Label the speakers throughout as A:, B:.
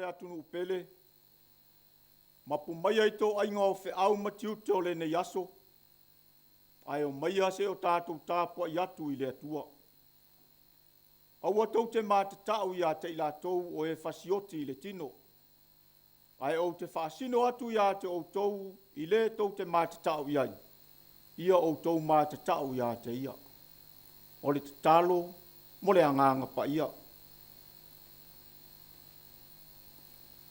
A: le atunu upele. Mapu mai ai tō ainga o whi au matiu te o le nei aso. Ai o mai ase o tātou tāpua i atu i le atua. Aua tau te mātatau i a te ila tau o e fasioti i le tino. Ai o te whaasino atu i a te o tau i le tau te mātatau i ai. Ia o tau mātatau i a te ia. O le te talo, mo le anganga pa ia.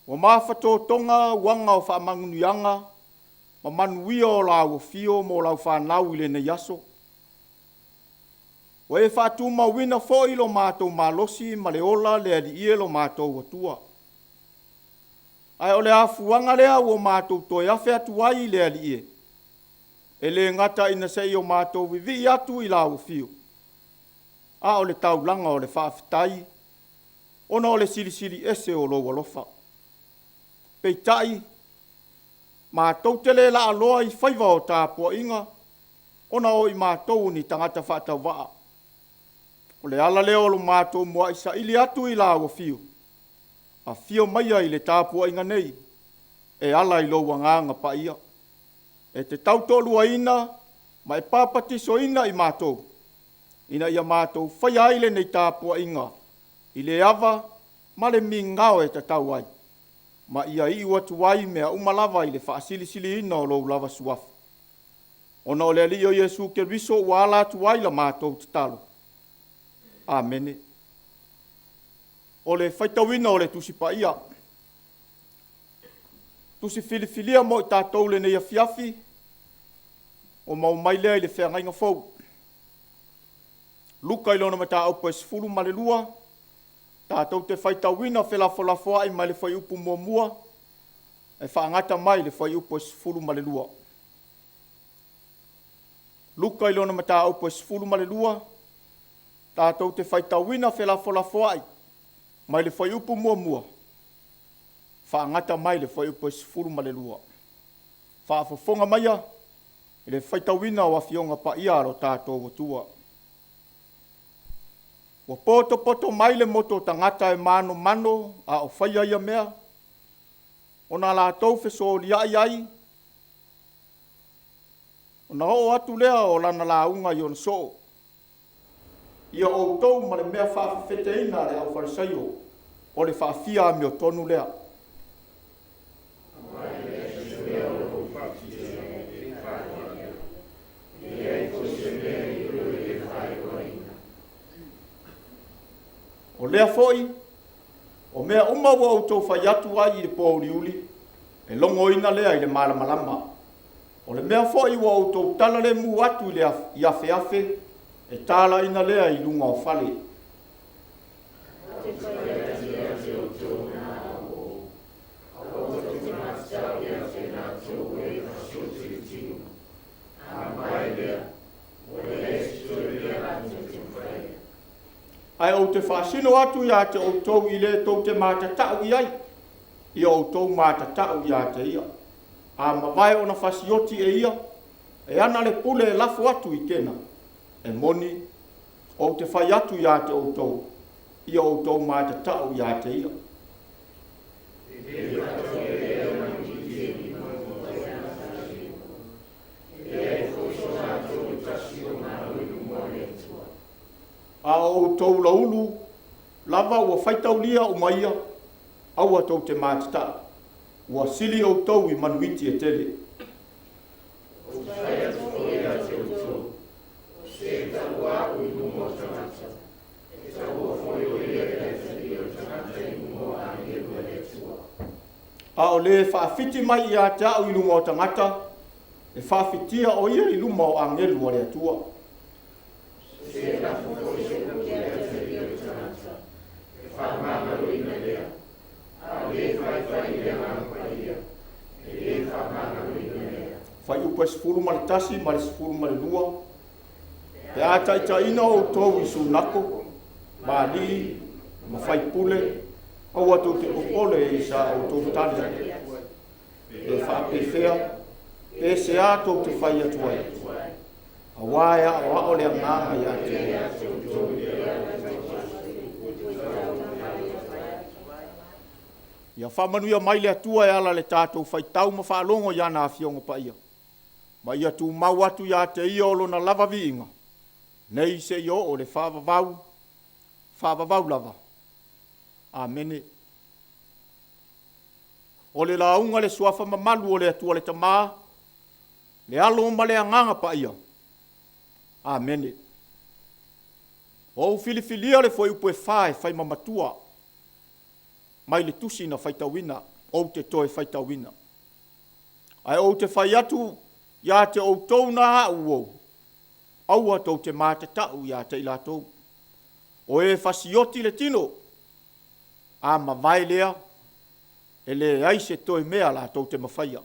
A: Wa mawhato tonga wanga o whaamangunianga, ma manuia o lau o fio mo lau whanau i le nei aso. Wa e whātu mawina fo ilo mātou malosi ma le ola le adi ie lo mātou atua. Ai o le afuanga lea o mātou toi awhi atu ai le adi ie. E le ngata ina sei o mātou vivi atu i lau o fio. A o le taulanga o le whaafitai, ona o le silisili ese o lo walofa. Peitai, mātou te le la aloa i whaiva o Tapuaiga, ona o i mātou ni tangata whātau waa. O le ala leo lo mātou mua isa ili atu i la o fio. A fio maia i le Tapuaiga nei, e ala i lo wanganga pa ia. E te tautolua ina, ma e papatiso ina i mātou. Ina ia mātou whai aile nei Tapuaiga, i le ava, ma le mingao e te tau ai. Ma ia i watu wai mea umalava i le whaasilisili ina o lou lava suafu. Ona o le alio Yesu ke riso ua ala atu wai la mātou te talo. Amene. O le whaitawina o le tusi pa ia. Tusi filifilia mo i tātou le nei Afiafi, o mau mailea i le whengainga fau. Luka ilona me tā aupa esfulu ma le lua, tātou te whaitawina whelafolafoa i mai le whai upu mua, e whaangata mai le whai upu esfulu ma le lua. Luka ilona me tā aupa esfulu ma le lua, tātou te whaitawina whelafolafoa i mai le whai upu mua, whaangata mai le whai upu esfulu ma le lua. Whaafofonga maia, i le whaitawina o awhionga pa iaro tātou watua. Wa poto mai le moto tangata e mano a o whaia ia mea. O nā la tau wheso li ai. O nā o atu lea o lana la unga i on so. Ia o tau ma le mea whaafeteina le au wharisaio. O le whaafia mi o tonu lea. O lea foi, o mea uma ua o tau whai atu ai i le pōuri uli, e longo ina lea i le malamalama. O le mea foi ua o tau tala le mu atu i le Afiafi, e tala ina lea i lunga o whale. Ai o te whaasino atu ia te o tau i le tau te mātatau i ai. Ia o tau mātatau ia te ia. A mawai o na whasioti e ia. E ana le pule e lafu atu i kena. E moni o te whai atu ia te o tau. Ia o tau mātatau ia te ia. A o tau laulu, lava ua whaitaulia o maia, aua tau te mātata. Ua sili o tau i manuiti e tele. A o le whaafiti mai i a te au i lunga o tangata, e whaafitia o ia i luma o angelu o le atua. Whai upa sifuru ma le tasi, ma le sifuru ma le lua. E a taitaina o tau i sunako, ma li, ma whai pule, au atu te popole i sa o tau tali. E whaapewhea, e se a tau te whai atu ai. A waia o a ole a ngāma i a te. Ia whamanuia mai le atua e ala le tātou whaitau ma whaalongo ia na awhiongo pa ia. Ma ia tu mau atu ia te ia olo na lava viinga. Nei se i o le whaavavau lava. Amene. O le launga le suafa mamalu o le atua le tamaa. Le alo ma le anganga pa ia. Amene. O filifilia le foi upo e whai mamatua. Mai le tusi na whaitawina, o te toe whaitawina. Ai o te whai atu, ia te o tau na au au atou te mata tau ia te ilatou. O e whasioti le tino, a mawai lea, e le aise toe mea la tau te mawhaia.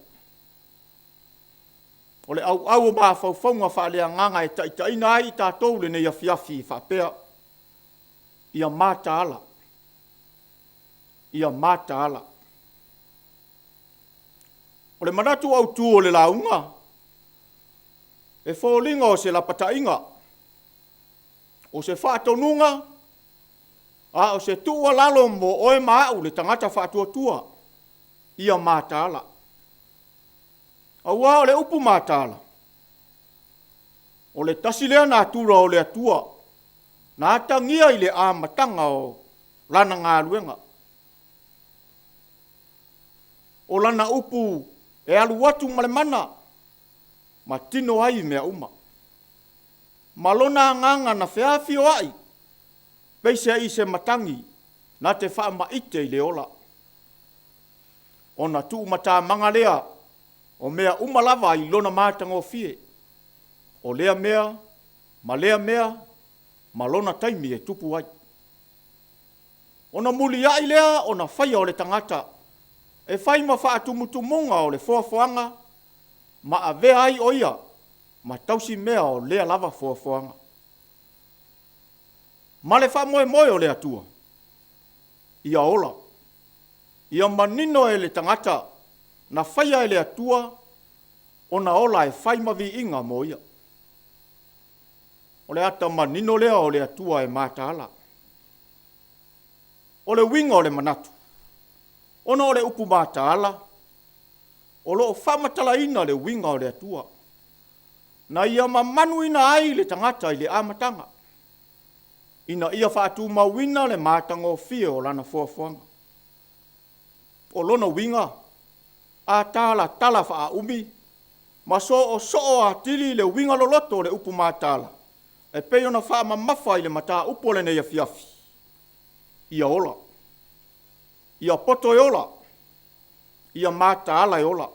A: O le au o maa whauwhaunga wha lea nganga e taitaina ai tātou le nei Afiafi whapea, ia mata ala. Ia mata ala. O le manatu au tu o le launga. E whōlinga o se lapatainga. O se whātonunga. O se tua lalo mo oe maau le tangata whātua. Ia mata ala. Aua o le upu mata ala. O le tasilea nā tura o le atua. Nā tangia i le āmatanga o lana ngā luenga. O lana upu e alu watu male mana, ma tino ai mea uma. Malona nganga na whiawhi o ai, peise i se matangi, na te wha maite i le ola. O na tu mata mangalea, o mea umalava i lona mātanga o fie. O lea mea, malona taimi e tupu ai. O na muli ai lea, o na whaia o le tangata, e whai ma whaatumutumunga o le fuafuanga, ma a vea ai o ia, ma tausi mea o lea lava fuafuanga. Ma le wha moe o le atua. Ia ola. Ia manino e le tangata, na whaia e le atua, o na ola e whai ma vi inga mo ia. O le ata manino lea o le atua e mata ala. O le winga o le manatu. Ona o le upu mata ala, o loo whamatala ina le winga o le atua. Na ia mamanu ina ai le tangata i le amatanga. Ina ia whaatu mawina le mātanga o fia o lana fuafuanga. O lona winga, a tala tala wha umi, ma so a tili le winga loloto le upu mata ala. E peo na wha mamafa i le mata upo le nei Afiafi. Ia ola. Ia poto e ola. Ia mata ala e ola.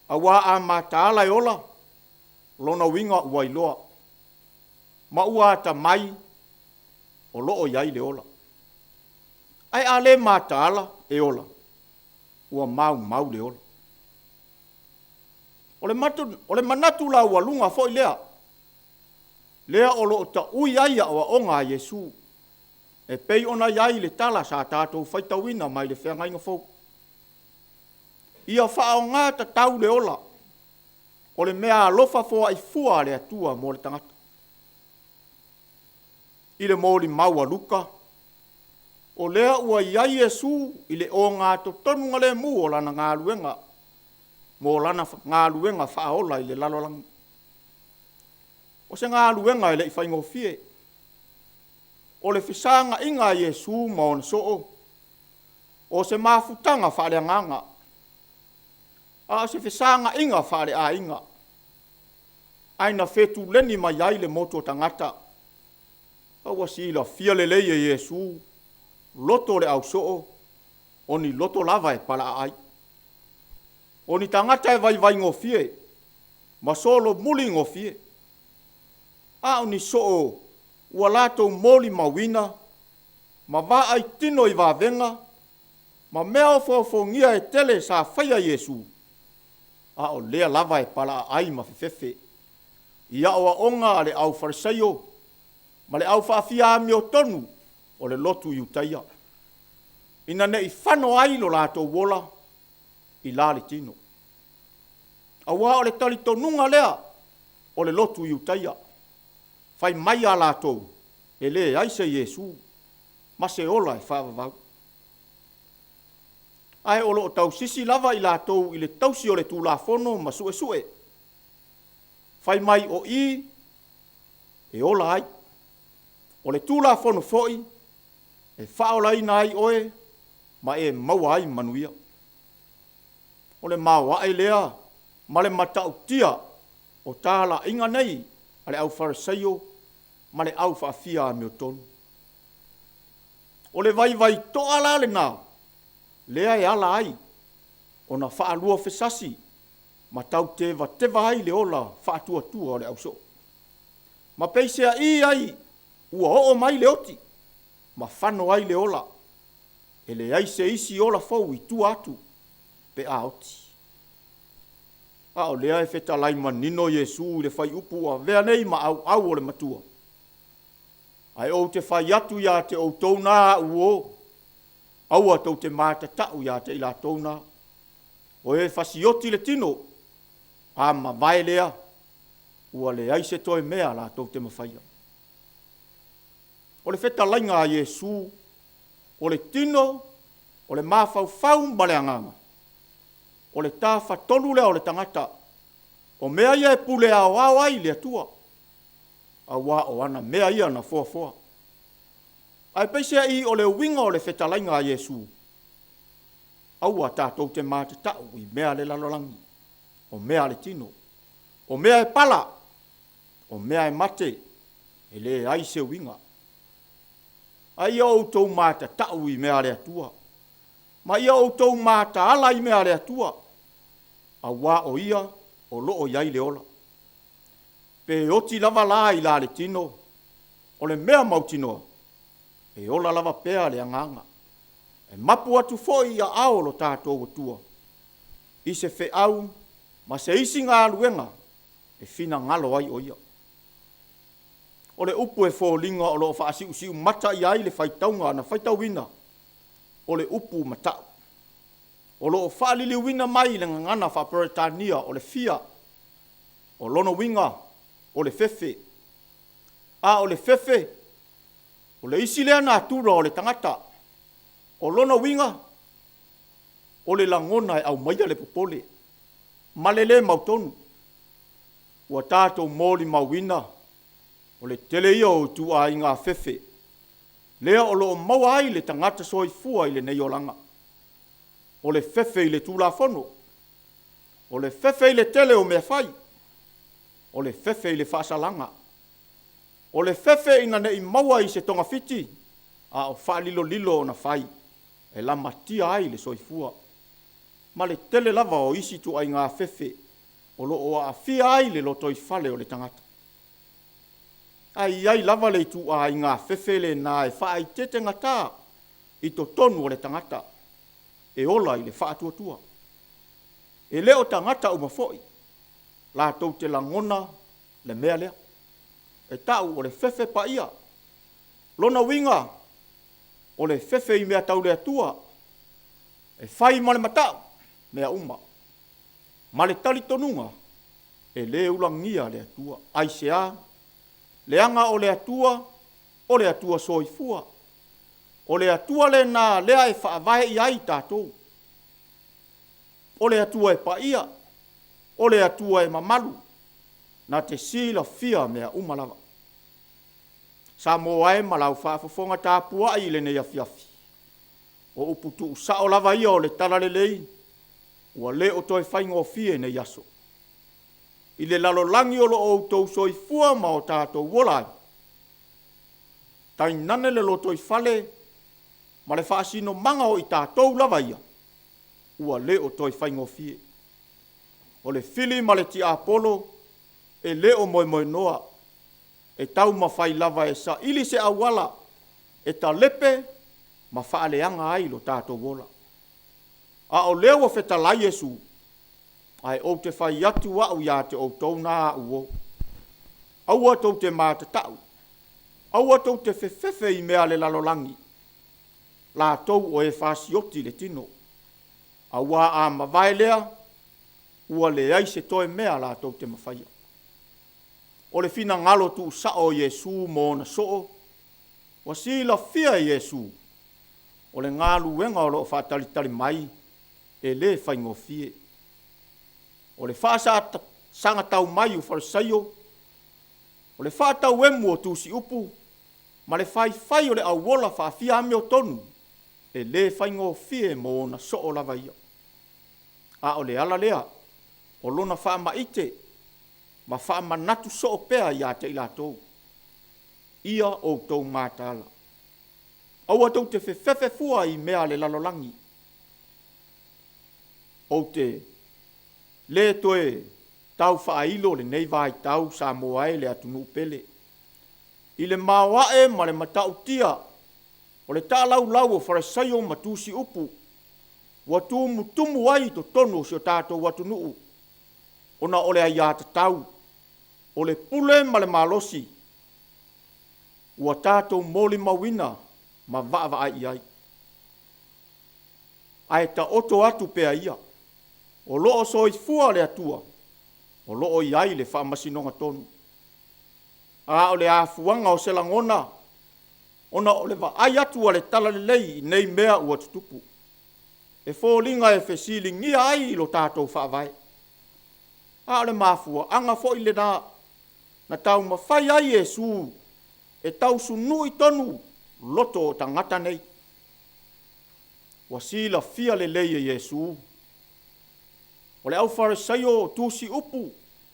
A: Awa a mata ala e ola. Lona winga ua iloa. Ma ua ata mai. O loo iai le ola. Ai a le mata ala e ola. Ua mau le ola. O le manatu la ua lunga foi lea. Lea o loo ta ui aia o a onga a Yesu. E pei ona iai le tala sa tātou whaitawina mai le whengainga fau. Ia whao ngā ta tau le ola. O le mea alofa fua i fua le atua mo le tangata. I le mōli maua luka. O lea ua iai Yesu i le o ngā to tonunga le mu o lana ngā luenga. Mo lana ngā luenga whaola i le lalolangi. O se ngā luenga i le i whaingo fie. O le fisanga inga Yesu ma on soo. O se mafutanga whare nganga. A se fisanga inga whare a inga. Aina fetu leni ma iai le moto tangata. Awa sila fia le leie Yesu. Loto le au soo. Oni loto lava e pala ai. Oni tangata e vai ngofie. Ma solo muli ngofie. A oni soo. Ua latou moli mawina, ma va ai tino i vavenga, ma mea o fofongia e tele sa whaia Yesu. A o lea lava e pala ai ma fefefe. Ia o a onga le au farisaio, ma le au whaafia o tonu o le lotu i utaia. Ina ne i whano ai lo latou wola i lale tino. Awa o le talitonunga lea o le lotu i utaia. Fai mai a lātou, e le aise Yesu, ma se ola e whaavavau. Ai o lo tau sisi lava i lātou i le tausi o le tūlafono ma sue. Fai mai o i e ola ai. O le tūlafono foi e whaolaina ai oe ma e maua ai manuia. O le maua ai lea ma le matau tia o tāla inga nei ale au farisaio ma le au faafia a meo tonu. O le vai toa la le nā, lea e ala ai, o na whaalua fesasi, ma tau teva ai le ola whaatua o le au so. Ma peisea i ai, ua o mai le oti, ma whano ai le ola, e le ai se isi ola fau i tu atu, pe a oti. A o lea e feta lai manino Yesu le fai upu a vea nei ma au o le matua. Ai o te whai atu ia te o tōna uo, au a tau te māta tau ia te ila tōna, o e whasioti le tino, a ma vai lea, ua le aise toi mea la tau te mawhaia. O le wheta lainga a Yesu, o le tino, o le mawhau ma le anganga, o le tā whatonu lea o le tangata, o mea ia e pule au ai le atua, awa o ana mea ia na foa. Ai peisea i o le winga o le whetalainga a Yesu. Aua tātou te māte tau i mea le lalolangi, o mea le tino, o mea e pala, o mea e mate, e le ai se winga. Ai o tau māte tau i mea le atua, ma ia o tau māte ala i mea le atua, awa o ia o loo iai le ola. Pe oti lava la i la le tino, o le mea mautinoa, e ola lava pea le anganga. E mapu atu foi ia ao lo tātou atua. I se fe au, ma se isi ngā luenga, e fina ngalo ai o ia. O le upu e fōlinga o lo whaasi usiu mata i ai le whaitaunga na whaitauina, o le upu matau. O lo whaalili wina mai le ngana whaparetania o le fia, o lono winga, o le fefe. O le fefe, o le isi lea nā tura o le tangata, o lono winga, o le langona e au maia le popole, malele mautonu, ua tātou mōli mauina, o le tele ia o tu a inga fefe, lea o lo maua ai le tangata soifua i le neiolanga, o le fefe i le tūlafono, o le fefe i le tele o mea fai, o le fefe i le whaasalanga, o le fefe ina ne i maua i se tonga fiti, a o whaalilo lilo o na fai, e la matia ai le soifua. Ma le tele lava o isi tu ai ngā fefe, o lo o a fia ai le loto i fale o le tangata. Ai lava le tu ai ngā fefe le nā e wha ai tete ngata, i to tonu o le tangata, e ola i le wha atua. E leo tangata umafoi, la tau te langona le mea lea. E tau o le fefe pa ia. Lona winga o le fefe i mea tau le atua. E whai ma le matau mea uma. Ma le tali tonunga e le ulangia le atua. Aisea, leanga o le atua soifua. O le atua le na lea e whaavae i ai tātou. O le atua e pa ia. O le atua e mamalu, na te sila fia mea umalava. Samoa e malau whaafafonga Tapuaiga le nei Afiafi. O uputu sao lava ia o le tala le lei, ua le o toi whaingo fie nei aso. I le lalolangi o lo o tau soifua ma o tātou wolai. Tai nane le lo toi fale, ma le whaasino manga o i tātou lava ia, ua le o toi whaingo fie. O le fili ma le ti apolo, e le o moe noa, e tau mawhai lava e sa ili se awala, e ta lepe, ma whaaleanga ai lo tātou wola. A o leo o feta lai Yesu, ai o te whai atu au ia te o tau nā uo. Aua tau te māta tau, aua tau te whewhewe i mea le lalolangi, la tau o e whasioti le tino. Aua a mawai lea, ua le ai se toe mea la tau te mawhaia. O le fina ngalo tu sao Yesu mo na soo, wa sila fia Yesu, o le ngalu wenga o lo whatalitali mai, e le faingofie. O le whaasa sanga tau mai o Farisaio, o le wha tau emu o tusi upu, ma le whai o le auola whaafia ame o tonu, e le faingofie mo na soo lava ia. A o le ala lea, o lona wha maite, ma wha manatu soo pea ia te ilatou. Ia o tau mātala. Aua tau te whewhewe fua i mea le lalolangi. O te le toe tau whailo le nei vai tau Samoa e le atunu pele. I le mawae ma le matau tia, o le tālau lau o Farisaio matusi upu, wa tumu ai to tonu si o tātou watunuu, ona o le aiata tau, o le pule ma le malosi, wa tātou moli mawina ma vaava ai ai. Ai ta oto atu pea ia, o loo soi fua le atua, o loo iai le whaamasinonga tonu. A o le afuanga o se langona, ona o le va ai atua le tala le lei nei mea ua tutupu. E fōlinga e whesilingia ai lo tātou whaavai. A o le mafua, anga fo i le na tau mawhai ai e su, e tau su nui tonu, loto o tangata nei. Wa sila fia le lei e Yesu. O le au Farisaio tusi upu,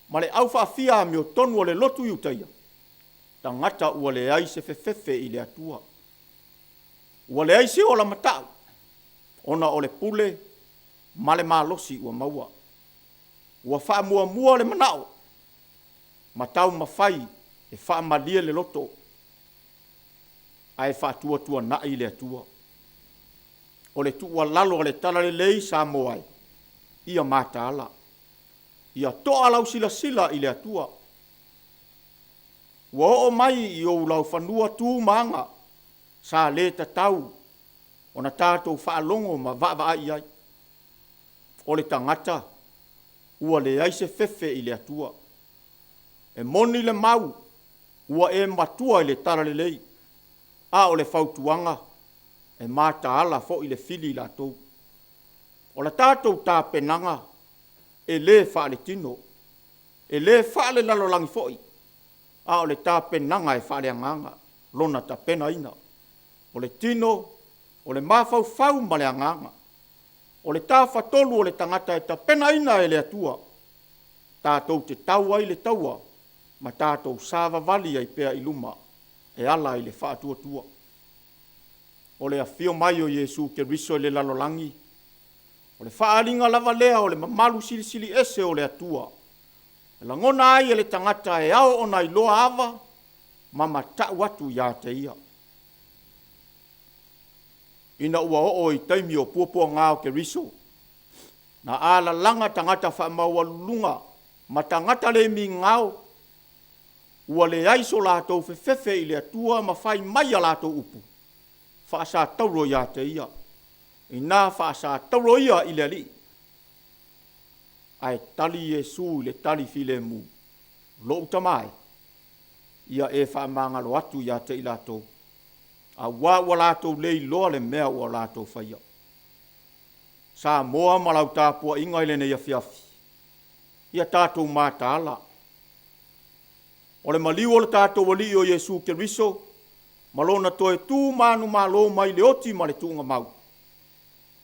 A: ma le au whaafia me o tonu o le lotu iutaia. Tangata ua le ai se fefefe i le atua. Ua le ai se o la matau. Ona o le pule, ma le malosi ua maua. Ua wha mua le manao. Matau mawhai e wha malia le loto. Ai wha tua na i le atua. O le tua lalo le tala le lei Samoa. Ia mata ala. Ia toa lau sila i le atua. Ua o mai i o lau whanua tū maanga. Sa le tatau. O na tātou whaalongo ma vava ai ai. O le tangata. Ua le aise fefe i le atua. E moni le mau. Ua e matua i le tala le lei. A o le whautuanga. E mata ala fo i le fili la tau. O la tātou tā penanga. E le whaale tino. E le whaale lalolangi foi. A o le tā penanga e whaale anganga. Lona ta pena ina. O le tino. O le mawhau ma le anganga. O le tā whatolu o le tangata e ta pena ina e le atua. Tātou te tau ai le taua. Ma tātou sāwa vali ai pea iluma. E ala i le whaatua tua. O le afio mai o Yesu ke riso le lalolangi. O le whaalinga lava lea o le mamalu sili ese o le atua. E la ngona ai e le tangata e ao ona i loa ava. Ma tau atu ia te ia. Ina ua o i taimi o puapua ngāo ke riso. Na ala langa tangata whaamaua lunga. Ma tangata le mi ngāo. Ua le aiso lātou fefefe i le atua ma whai mai a lātou upu. Whaasa tauro ia te ia. I nā whaasa tauro ia i le li. Ai tali Yesu le tali file mu. Lo utamai. Ia e whaamangalo atu ia te i lātou. A wā ua lātou lei loa le mea ua lātou whaia. Samoa malau tāpua inga i le nei Afiafi. Ia tātou māta ala. O le maliu o le tātou wali o Yesu ke riso, malona toe tū manu malo mai le oti ma le tūnga mau.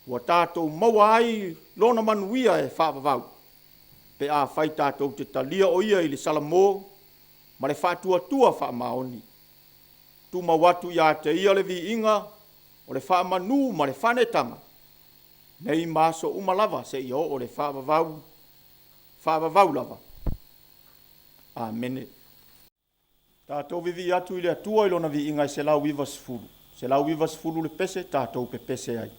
A: Ua tātou maua ai lona manuia e whaavavau. Pe a whai tātou te talia o ia i le salamo, ma le whaatua whaamaoni. Tu mawatu ia te ia le vi inga, o le whaamanu ma le whanetanga. Nei maso umalava se ia o le whaavavau lava. Amen. Tātou vivi atu i le atua i lona vi inga i se lau viva sifuru. Se lau viva sifuru le pese, tātou pe pese ai.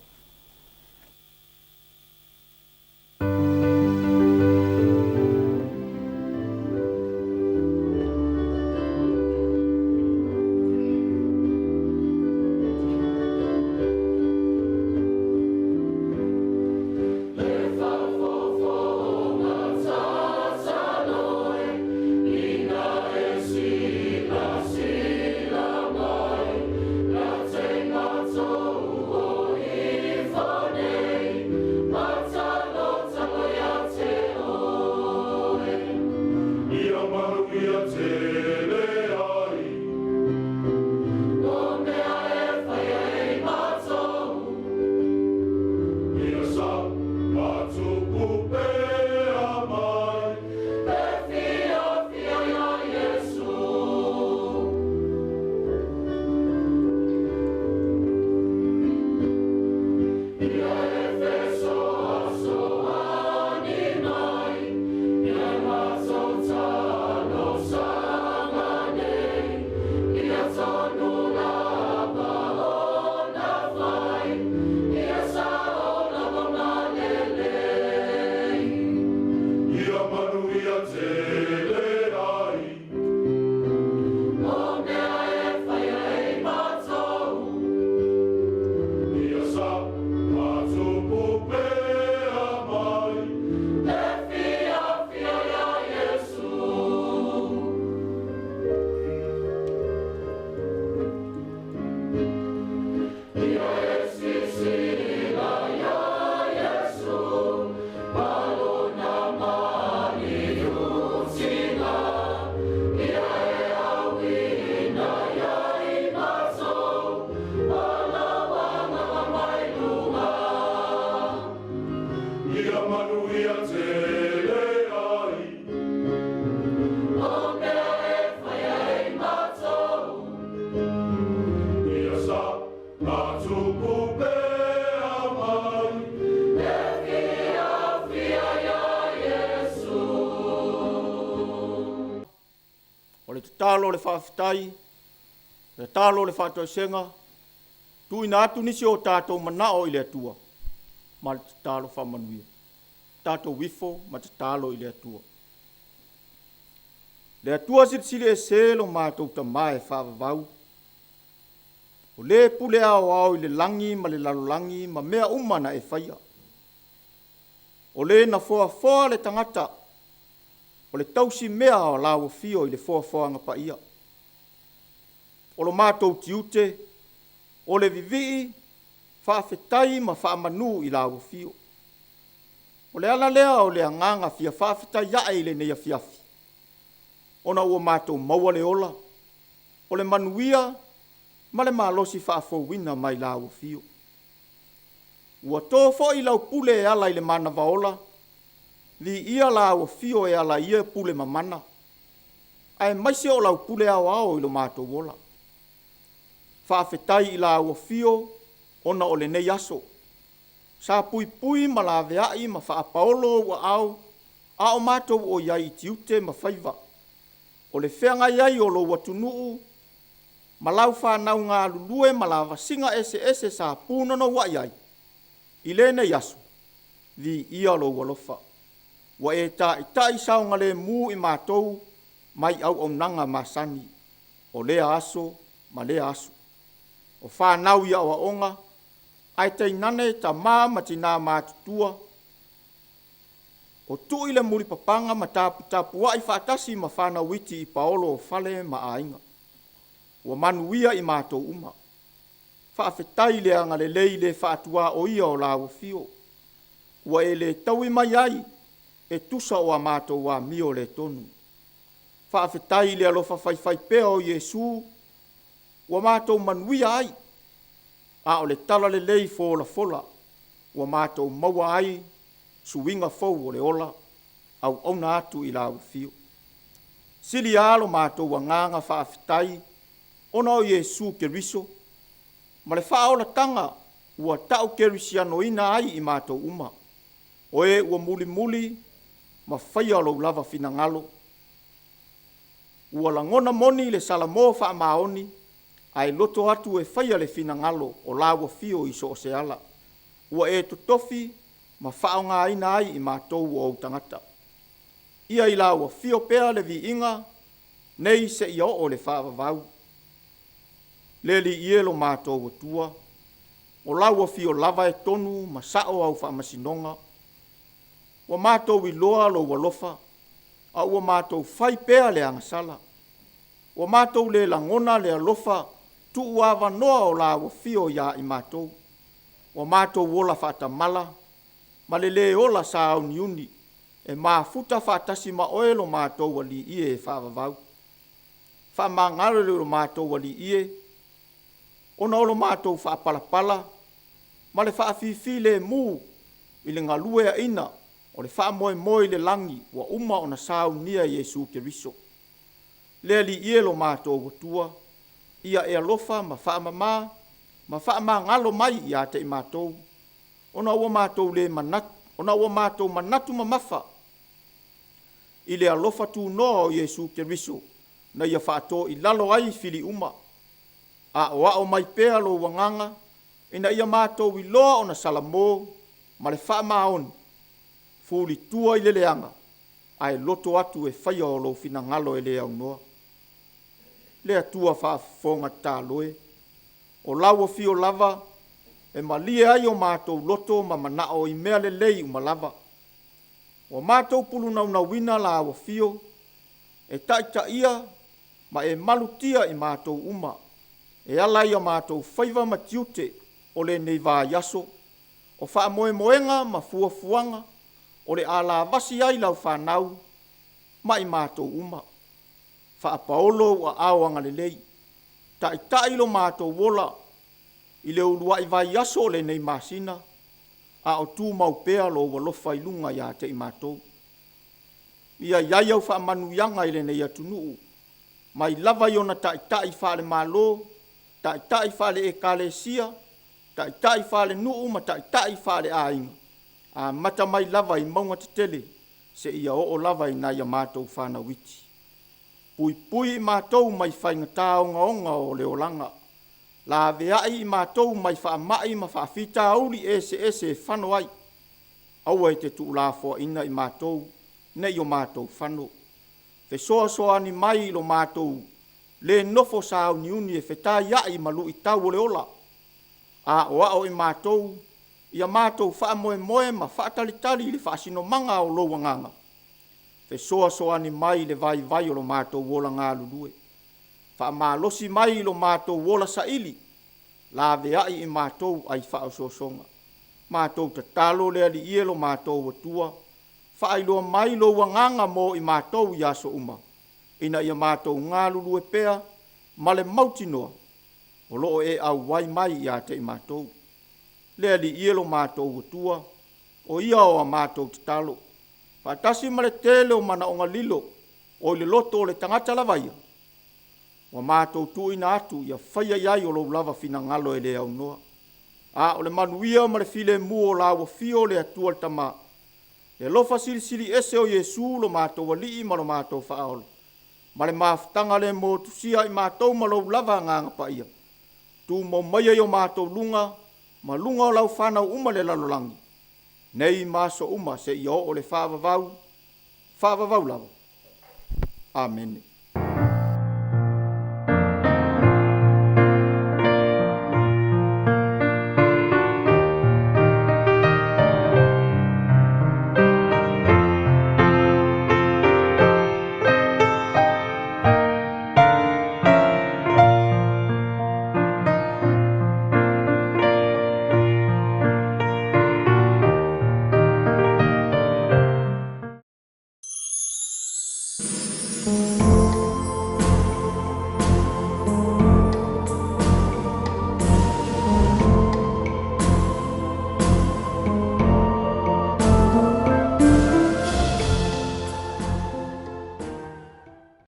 B: Oh,
A: O le talo le whaafitai, le talo le whaatoisenga, tu ina atu nisi o tātou manao i le atua, ma le talo whamanuia. Tātou wifo ma te talo i le atua. Le atua sili e selo mātou ta mai whaavavau. O le pule au i le langi ma le lalolangi ma mea umana e whaia. O le na foa le tangata, o le tausi mea o lawa fio i le foanga pa ia. O lo mātou tiute, o le vivii, whaafetai ma whaamanu i lawa fio. O le ala lea o le anganga fia whaafetai iae i le nei Afiafi. Ona ua mātou maua le ola, o le manuia, ma le malosi whaafowina mai lawa fio. Ua tō i lau pule e ala i le mana vaola, li ia lawa fio e ala ia pule mamana. Ai maise o lau pule ao i lo mātou wola. Whaafetai i lawa fio, ona o le nei aso. Sa pui ma la veai ma whaapaolo ua au, a o mātou o iai tiute ma whaiva. O le whenga iai o lo watunuu, ma lau whanau ngā lulue ma la vasinga ese sa pūnono wa iai. I le nei aso, vi ia lo walofa. Wa e ta i saunga le mū i mātou, mai au nanga masani. O le aso, ma le aso. O whanau ia o onga, ai tei nane ta ma tina mātutua. O tu i le muri papanga ma tapua i whaatasi ma whanau witi i paolo o whale ma ainga. Ua manuia i mātou uma. Whaafetai le anga le lei le whaatua o ia o lawa fio. Ua e le taui mai ai, e tusa o a mātou wa mio le tonu. Whaafetai le alofa whai pea o Yesu, ua mātou manuia ai. A o le tala le lei fola, ua mātou maua ai, suinga fau o le ola, au ona atu i lawa fio. Sili alo mātou wa nganga whaafetai, ona o Yesu Keriso, ma le whaola tanga ua tau kerisiano ina ai i mātou uma. O e ua muli, ma whaia lo lava fina ngalo. Ua langona moni le salamo wha maoni, ai loto atu e whaia le fina ngalo o lawa fio i so o se ala. Ua e tutofi, ma whao ngā ina ai i mātou o tangata. Ia i lawa fio pea le vi inga, nei se i o le whaavavau. Leli ielo mātou tua, o lawa fio lava e tonu ma sao au whaamasinonga, o mātou i loa lo walofa, a ua mātou whai pea le angasala, o mātou le langona le alofa, tu uawa noa o lawa fio ia i mātou, o mātou wola whaatamala, ma le ola sa au niuni, e mā futa whaatasi ma oelo mātou wali ie e whaavavau. Whaamangare lo mātou wali ie, ona olo mātou whaapalapala, ma le whaafifi le mū, i le ngalue a ina, o le whaamoe le langi, wa uma ona sau nia Yesu Keriso. Le li ielo mātou watua, ia e alofa ma whaamama, ma whaamangalo mai ia te i mātou, ona ua mātou le manatu, ona ua mātou manatu ma mafa, i le alofa tu noa o Yesu Keriso, na ia whaato i lalo ai fili uma, a o mai pea lo wanganga, ina ia mātou i loa o na salamo, ma le whaamaon, fuli tua i le leanga, ai loto atu e whaia o lo fina ngalo e le au noa. Le atua whaafonga tā loe, o lawa fio lava, e malie ai o mātou loto ma manao i mea le lei uma lava. O mātou pulu na wina la awa fio, e taita ia, ma e malutia i mātou uma, e alai a mātou whaiva matiute o le nei vā yaso, o wha moenga ma fuafuanga, o le ala vasi ai lau whanau, ma i mātou uma. Wha paolo a awanga le lei, ta ilo mātou wola, i le ulua i vā yaso o le nei masina, a o tū mau pea lo walofa ilunga ia te i mātou. Ia iai au wha manu ianga ile nei atunuu. Mai lava i ona tai whale malo, tai whale e kalesia, tai whale nuu ma tai whale ainga. A mata mai lava i maunga te tele, se ia o lava i nai a mātou whana witi. Pui i mātou mai whainga tāonga onga o leolanga. La veai i mātou mai wha mai ma wha whita auri ese whano ai. Aua e te tu la fo ina i mātou, nei o mātou whano. Fe soa ni mai lo mātou, le nofo sao ni uni e whetā iai malu i tau o leola. A o i mātou, ia mātou wha moe ma wha talitali le wha sino manga o lo wanganga. Fe soa ni mai le vai o lo mātou wola ngā lulue. Wha malosi mai lo mātou wola saili, la veai i mātou ai wha o sosonga. Mātou ta talo lea li ie lo mātou watua, wha iloa mai lo wanganga mo i mātou i aso uma. Ina ia mātou ngā lulue pea, male mautinoa, o loo e au wai mai i ate i mātou. Lea li ie lo mātou watua, o ia o a mātou ta talo. Patasi male tele o mana o ngalilo, o le loto o le tangata lavaia. Wa mātou tuina atu ia whaia iai o lo lava fina ngalo e le au noa. A o le manuia ma le file mu o la wa fio le atua le tama. Le lofa sili ese o Yesu lo mātou wali ma lo mātou whaole. Ma le maftanga le mo tusia i mātou ma lo lava nganga pa ia. Tu mo maia o mātou lunga, ma lunga o lau whanau uma le lalolangi. Nei maso uma se i o le whaavavau lava. Amen.